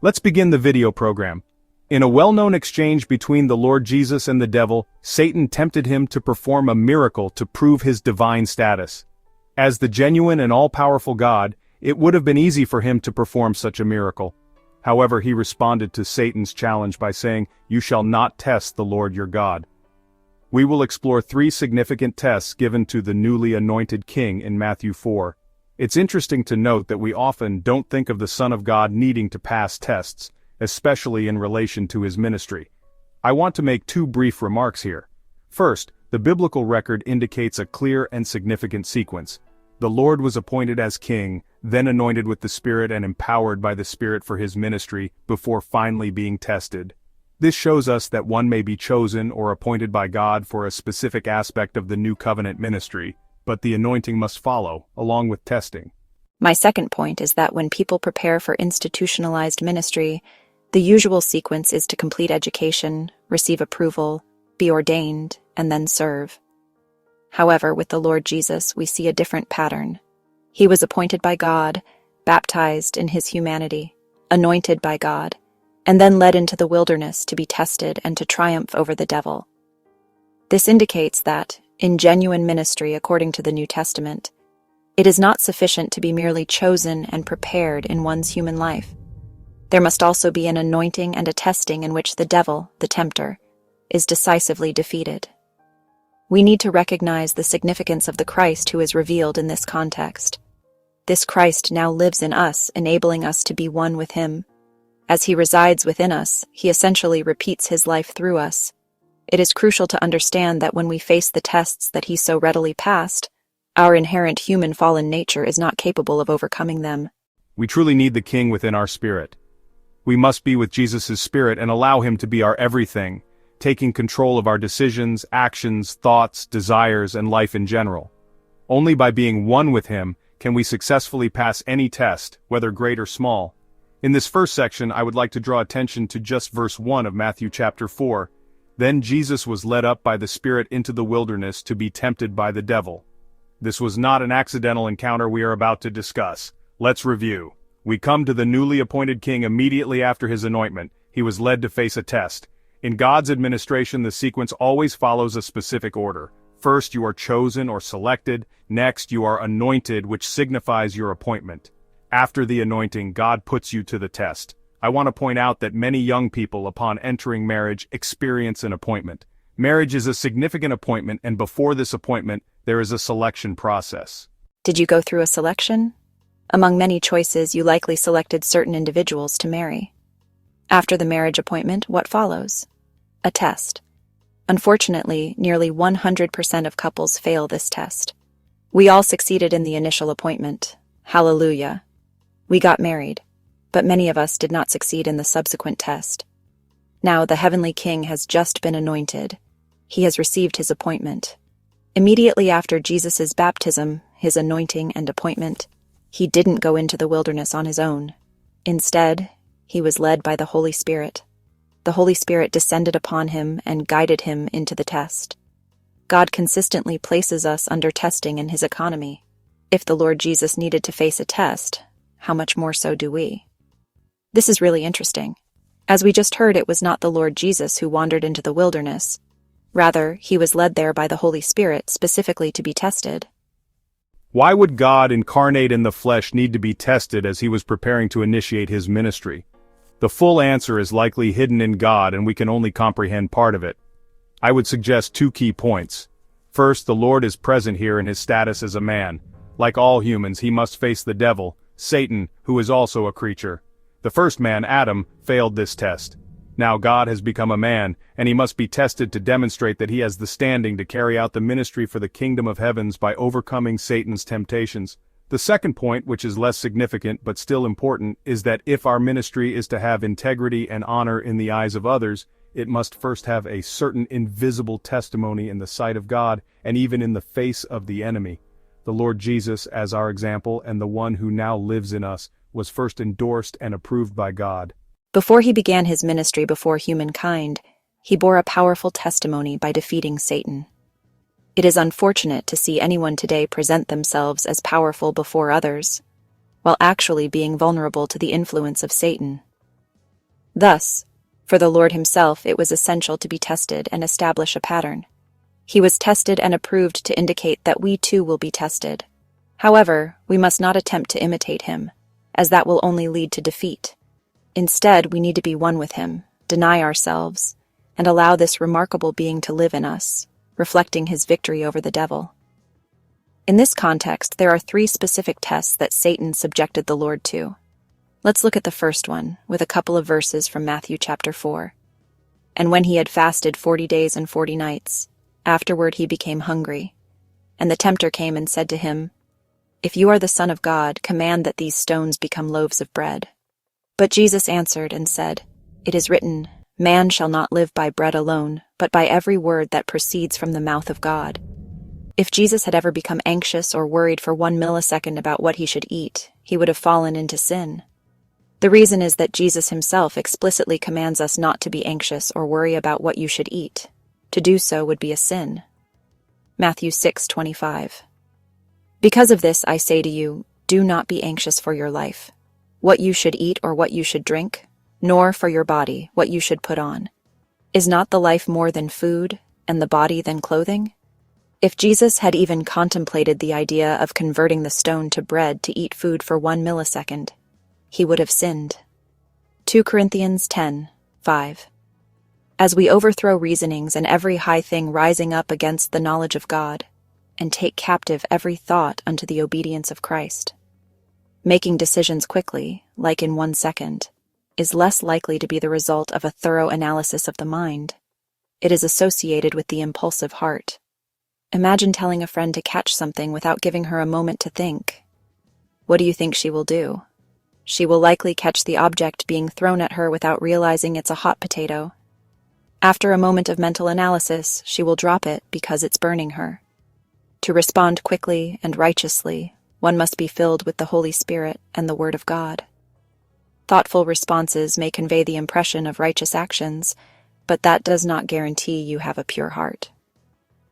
Let's begin the video program. In a well-known exchange between the Lord Jesus and the devil, Satan tempted him to perform a miracle to prove his divine status. As the genuine and all-powerful God, it would have been easy for him to perform such a miracle. However, he responded to Satan's challenge by saying, "You shall not test the Lord your God." We will explore 3 significant tests given to the newly anointed king in Matthew 4. It's interesting to note that we often don't think of the Son of God needing to pass tests, especially in relation to his ministry. I want to make 2 brief remarks here. First, the biblical record indicates a clear and significant sequence. The Lord was appointed as king, then anointed with the Spirit and empowered by the Spirit for his ministry, before finally being tested. This shows us that one may be chosen or appointed by God for a specific aspect of the new covenant ministry, but the anointing must follow, along with testing. My second point is that when people prepare for institutionalized ministry, the usual sequence is to complete education, receive approval, be ordained, and then serve. However, with the Lord Jesus, we see a different pattern. He was appointed by God, baptized in his humanity, anointed by God, and then led into the wilderness to be tested and to triumph over the devil. This indicates that, in genuine ministry according to the New Testament, it is not sufficient to be merely chosen and prepared in one's human life. There must also be an anointing and a testing in which the devil, the tempter, is decisively defeated. We need to recognize the significance of the Christ who is revealed in this context. This Christ now lives in us, enabling us to be one with him. As he resides within us, he essentially repeats his life through us. It is crucial to understand that when we face the tests that he so readily passed, our inherent human fallen nature is not capable of overcoming them. We truly need the King within our spirit. We must be with Jesus' Spirit and allow him to be our everything, taking control of our decisions, actions, thoughts, desires, and life in general. Only by being one with him can we successfully pass any test, whether great or small. In this first section, I would like to draw attention to just verse 1 of Matthew chapter 4. Then Jesus was led up by the Spirit into the wilderness to be tempted by the devil. This was not an accidental encounter we are about to discuss. Let's review. We come to the newly appointed king immediately after his anointment. He was led to face a test. In God's administration, the sequence always follows a specific order. First, you are chosen or selected. Next, you are anointed, which signifies your appointment. After the anointing, God puts you to the test. I want to point out that many young people, upon entering marriage, experience an appointment. Marriage is a significant appointment, and before this appointment, there is a selection process. Did you go through a selection? Among many choices, you likely selected certain individuals to marry. After the marriage appointment, what follows? A test. Unfortunately, nearly 100% of couples fail this test. We all succeeded in the initial appointment. Hallelujah. We got married, but many of us did not succeed in the subsequent test. Now the heavenly King has just been anointed. He has received his appointment. Immediately after Jesus' baptism, his anointing and appointment, he didn't go into the wilderness on his own. Instead, he was led by the Holy Spirit. The Holy Spirit descended upon him and guided him into the test. God consistently places us under testing in his economy. If the Lord Jesus needed to face a test, how much more so do we? This is really interesting. As we just heard, it was not the Lord Jesus who wandered into the wilderness. Rather, he was led there by the Holy Spirit specifically to be tested. Why would God incarnate in the flesh need to be tested as he was preparing to initiate his ministry? The full answer is likely hidden in God, and we can only comprehend part of it. I would suggest 2 key points. First, the Lord is present here in his status as a man. Like all humans, he must face the devil, Satan, who is also a creature. The first man, Adam, failed this test. Now God has become a man, and he must be tested to demonstrate that he has the standing to carry out the ministry for the kingdom of heavens by overcoming Satan's temptations. The second point, which is less significant but still important, is that if our ministry is to have integrity and honor in the eyes of others, it must first have a certain invisible testimony in the sight of God and even in the face of the enemy. The Lord Jesus, as our example and the one who now lives in us, was first endorsed and approved by God. Before he began his ministry before humankind, he bore a powerful testimony by defeating Satan. It is unfortunate to see anyone today present themselves as powerful before others, while actually being vulnerable to the influence of Satan. Thus, for the Lord himself it was essential to be tested and establish a pattern. He was tested and approved to indicate that we too will be tested. However, we must not attempt to imitate him, as that will only lead to defeat. Instead, we need to be one with him, deny ourselves, and allow this remarkable being to live in us, reflecting his victory over the devil. In this context, there are 3 specific tests that Satan subjected the Lord to. Let's look at the first one, with a couple of verses from Matthew chapter 4. And when he had fasted 40 days and 40 nights, afterward he became hungry. And the tempter came and said to him, If you are the Son of God, command that these stones become loaves of bread. But Jesus answered and said, It is written, Man shall not live by bread alone, but by every word that proceeds from the mouth of God. If Jesus had ever become anxious or worried for 1 millisecond about what he should eat, he would have fallen into sin. The reason is that Jesus himself explicitly commands us not to be anxious or worry about what you should eat. To do so would be a sin. Matthew 6:25. Because of this, I say to you, do not be anxious for your life, what you should eat or what you should drink, nor for your body, what you should put on. Is not the life more than food, and the body than clothing? If Jesus had even contemplated the idea of converting the stone to bread to eat food for 1 millisecond, he would have sinned. 2 Corinthians 10:5. As we overthrow reasonings and every high thing rising up against the knowledge of God, and take captive every thought unto the obedience of Christ. Making decisions quickly, like in 1 second, is less likely to be the result of a thorough analysis of the mind. It is associated with the impulsive heart. Imagine telling a friend to catch something without giving her a moment to think. What do you think she will do? She will likely catch the object being thrown at her without realizing it's a hot potato. After a moment of mental analysis, she will drop it because it's burning her. To respond quickly and righteously, one must be filled with the Holy Spirit and the Word of God. Thoughtful responses may convey the impression of righteous actions, but that does not guarantee you have a pure heart.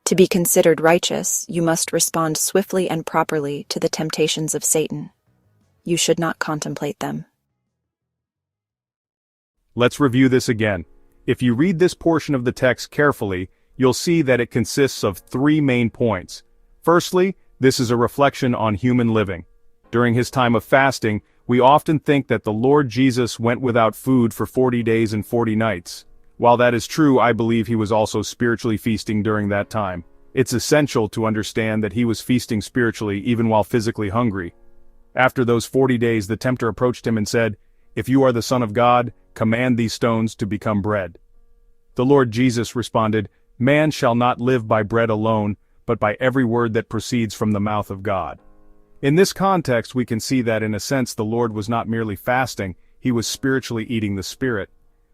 To be considered righteous, you must respond swiftly and properly to the temptations of Satan. You should not contemplate them. Let's review this again. If you read this portion of the text carefully, you'll see that it consists of 3 main points. Firstly, this is a reflection on human living. During his time of fasting, we often think that the Lord Jesus went without food for 40 days and 40 nights. While that is true, I believe he was also spiritually feasting during that time. It's essential to understand that he was feasting spiritually even while physically hungry. After those 40 days, the tempter approached him and said, If you are the Son of God, command these stones to become bread. The Lord Jesus responded, Man shall not live by bread alone, but by every word that proceeds from the mouth of God. In this context, we can see that in a sense the Lord was not merely fasting, he was spiritually eating the Spirit.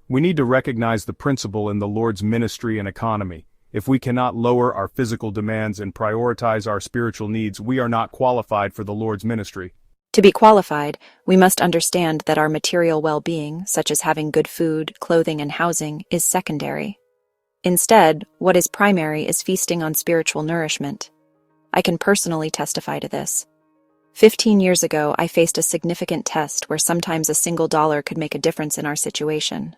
We need to recognize the principle in the Lord's ministry and economy. If we cannot lower our physical demands and prioritize our spiritual needs, we are not qualified for the Lord's ministry. To be qualified, we must understand that our material well-being, such as having good food, clothing, and housing, is secondary. Instead, what is primary is feasting on spiritual nourishment. I can personally testify to this. 15 years ago, I faced a significant test where sometimes a single dollar could make a difference in our situation.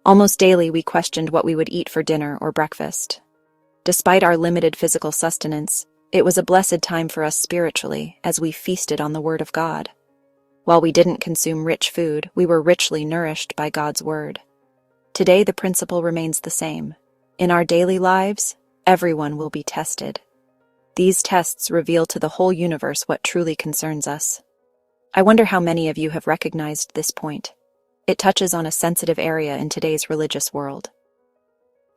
Almost daily, we questioned what we would eat for dinner or breakfast. Despite our limited physical sustenance, it was a blessed time for us spiritually as we feasted on the Word of God. While we didn't consume rich food, we were richly nourished by God's Word. Today, the principle remains the same. In our daily lives, everyone will be tested. These tests reveal to the whole universe what truly concerns us. I wonder how many of you have recognized this point. It touches on a sensitive area in today's religious world.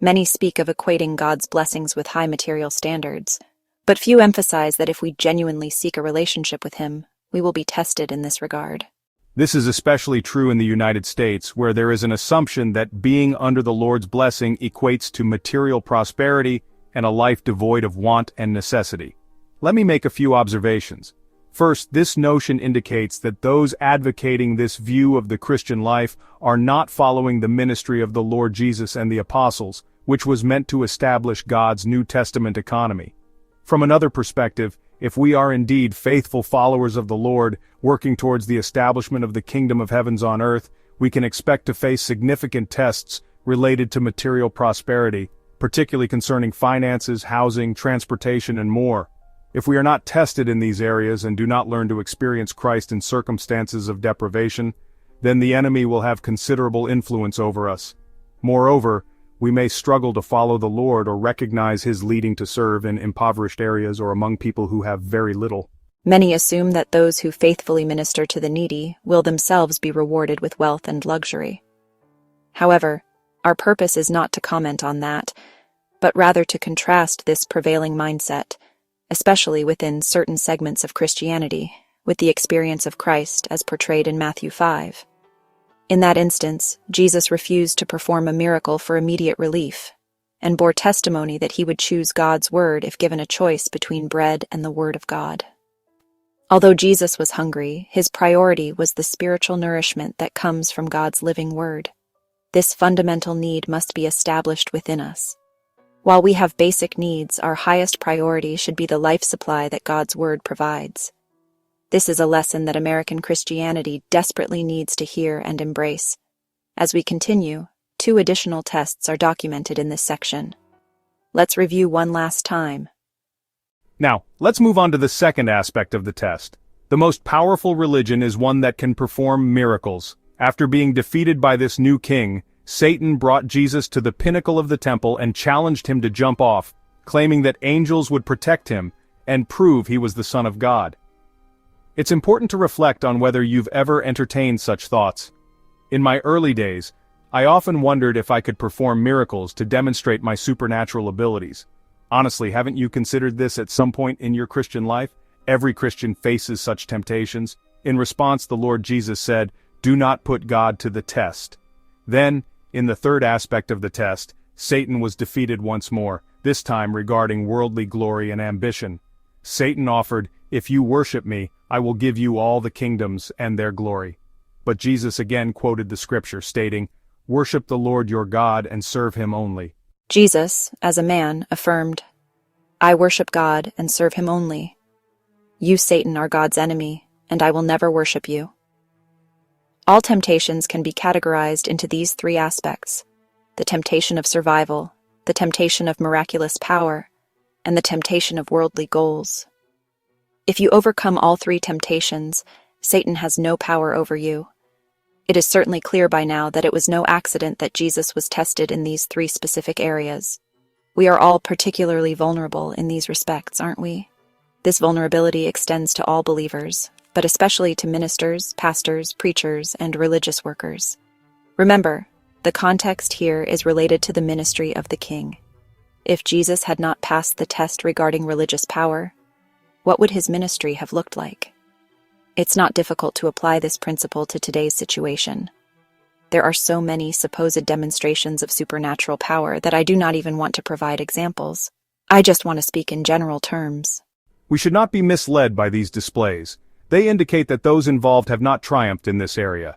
Many speak of equating God's blessings with high material standards, but few emphasize that if we genuinely seek a relationship with Him, we will be tested in this regard. This is especially true in the United States, where there is an assumption that being under the Lord's blessing equates to material prosperity and a life devoid of want and necessity. Let me make a few observations. First, this notion indicates that those advocating this view of the Christian life are not following the ministry of the Lord Jesus and the apostles, which was meant to establish God's New Testament economy. From another perspective, if we are indeed faithful followers of the Lord, working towards the establishment of the kingdom of heavens on earth, we can expect to face significant tests related to material prosperity, particularly concerning finances, housing, transportation, and more. If we are not tested in these areas and do not learn to experience Christ in circumstances of deprivation, then the enemy will have considerable influence over us. Moreover, we may struggle to follow the Lord or recognize His leading to serve in impoverished areas or among people who have very little. Many assume that those who faithfully minister to the needy will themselves be rewarded with wealth and luxury. However, our purpose is not to comment on that, but rather to contrast this prevailing mindset, especially within certain segments of Christianity, with the experience of Christ as portrayed in Matthew 5. In that instance, Jesus refused to perform a miracle for immediate relief, and bore testimony that he would choose God's word if given a choice between bread and the word of God. Although Jesus was hungry, his priority was the spiritual nourishment that comes from God's living word. This fundamental need must be established within us. While we have basic needs, our highest priority should be the life supply that God's word provides. This is a lesson that American Christianity desperately needs to hear and embrace. As we continue, 2 additional tests are documented in this section. Let's review one last time. Now, let's move on to the second aspect of the test. The most powerful religion is one that can perform miracles. After being defeated by this new king, Satan brought Jesus to the pinnacle of the temple and challenged him to jump off, claiming that angels would protect him and prove he was the Son of God. It's important to reflect on whether you've ever entertained such thoughts. In my early days, I often wondered if I could perform miracles to demonstrate my supernatural abilities. Honestly, haven't you considered this at some point in your Christian life? Every Christian faces such temptations. In response, the Lord Jesus said, "Do not put God to the test." Then, in the third aspect of the test, Satan was defeated once more, this time regarding worldly glory and ambition. Satan offered, "If you worship me, I will give you all the kingdoms and their glory." But Jesus again quoted the scripture stating, "Worship the Lord your God and serve him only." Jesus, as a man, affirmed, "I worship God and serve him only. You, Satan, are God's enemy, and I will never worship you." All temptations can be categorized into these 3 aspects: the temptation of survival, the temptation of miraculous power, and the temptation of worldly goals. If you overcome all 3 temptations, Satan has no power over you. It is certainly clear by now that it was no accident that Jesus was tested in these 3 specific areas. We are all particularly vulnerable in these respects, aren't we? This vulnerability extends to all believers, but especially to ministers, pastors, preachers, and religious workers. Remember, the context here is related to the ministry of the king. If Jesus had not passed the test regarding religious power, what would his ministry have looked like? It's not difficult to apply this principle to today's situation. There are so many supposed demonstrations of supernatural power that I do not even want to provide examples. I just want to speak in general terms. We should not be misled by these displays. They indicate that those involved have not triumphed in this area.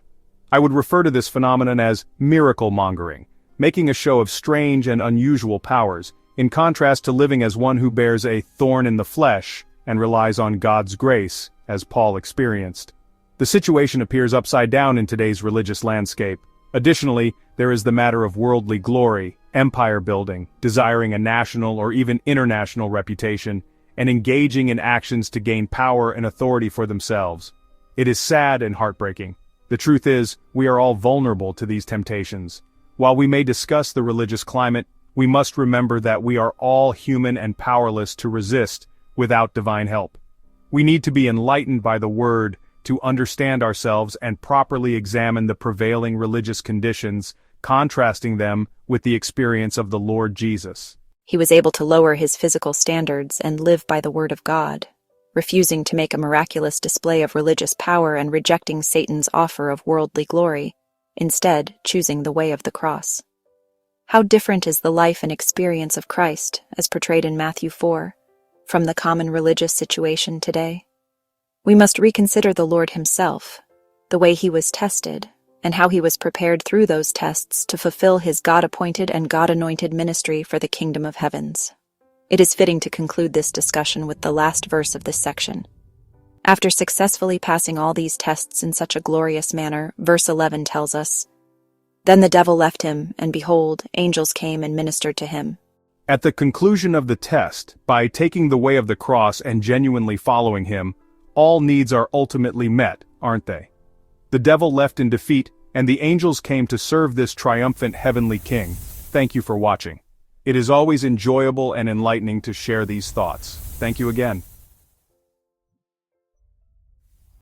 I would refer to this phenomenon as miracle-mongering, making a show of strange and unusual powers, in contrast to living as one who bears a thorn in the flesh and relies on God's grace, as Paul experienced. The situation appears upside down in today's religious landscape. Additionally, there is the matter of worldly glory, empire building, desiring a national or even international reputation, and engaging in actions to gain power and authority for themselves. It is sad and heartbreaking. The truth is, we are all vulnerable to these temptations. While we may discuss the religious climate, we must remember that we are all human and powerless to resist without divine help. We need to be enlightened by the Word to understand ourselves and properly examine the prevailing religious conditions, contrasting them with the experience of the Lord Jesus. He was able to lower his physical standards and live by the word of God, refusing to make a miraculous display of religious power and rejecting Satan's offer of worldly glory, instead choosing the way of the cross. How different is the life and experience of Christ, as portrayed in Matthew 4, from the common religious situation today? We must reconsider the Lord himself, the way he was tested, and how he was prepared through those tests to fulfill his God-appointed and God-anointed ministry for the kingdom of heavens. It is fitting to conclude this discussion with the last verse of this section. After successfully passing all these tests in such a glorious manner, verse 11 tells us, "Then the devil left him, and behold, angels came and ministered to him." At the conclusion of the test, by taking the way of the cross and genuinely following him, all needs are ultimately met, aren't they? The devil left in defeat, and the angels came to serve this triumphant heavenly king. Thank you for watching. It is always enjoyable and enlightening to share these thoughts. Thank you again.